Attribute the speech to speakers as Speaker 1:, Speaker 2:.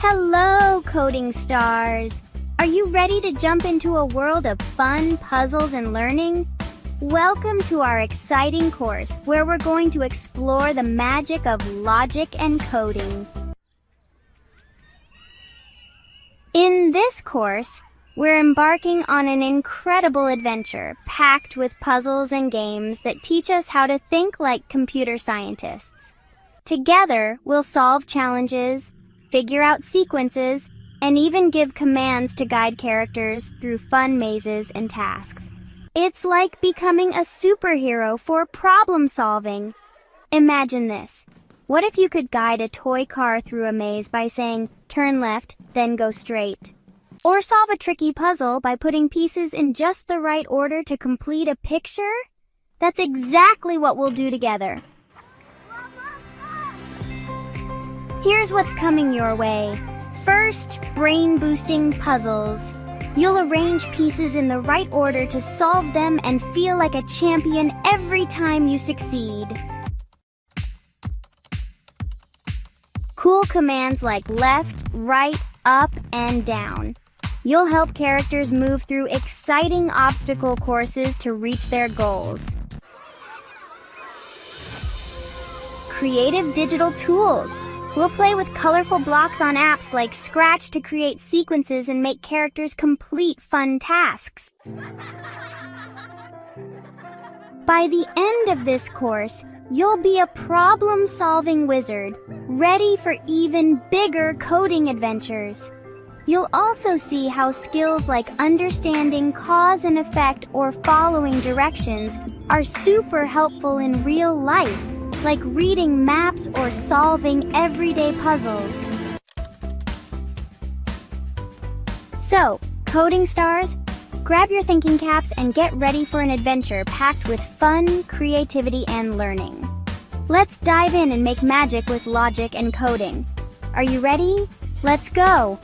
Speaker 1: Hello, coding stars! Are you ready to jump into a world of fun, puzzles, and learning? Welcome to our exciting course where we're going to explore the magic of logic and coding. In this course, we're embarking on an incredible adventure packed with puzzles and games that teach us how to think like computer scientists. Together, we'll solve challenges, figure out sequences, and even give commands to guide characters through fun mazes and tasks. It's like becoming a superhero for problem solving. Imagine this. What if you could guide a toy car through a maze by saying, "Turn left, then go straight"? Or solve a tricky puzzle by putting pieces in just the right order to complete a picture? That's exactly what we'll do together. Here's what's coming your way. First, brain-boosting puzzles. You'll arrange pieces in the right order to solve them and feel like a champion every time you succeed. Cool commands like left, right, up, and down. You'll help characters move through exciting obstacle courses to reach their goals. Creative digital tools. We'll play with colorful blocks on apps like Scratch to create sequences and make characters complete fun tasks. By the end of this course, you'll be a problem-solving wizard, ready for even bigger coding adventures. You'll also see how skills like understanding cause and effect or following directions are super helpful in real life, like reading maps or solving everyday puzzles. So, coding stars, grab your thinking caps and get ready for an adventure packed with fun, creativity, and learning. Let's dive in and make magic with logic and coding. Are you ready? Let's go!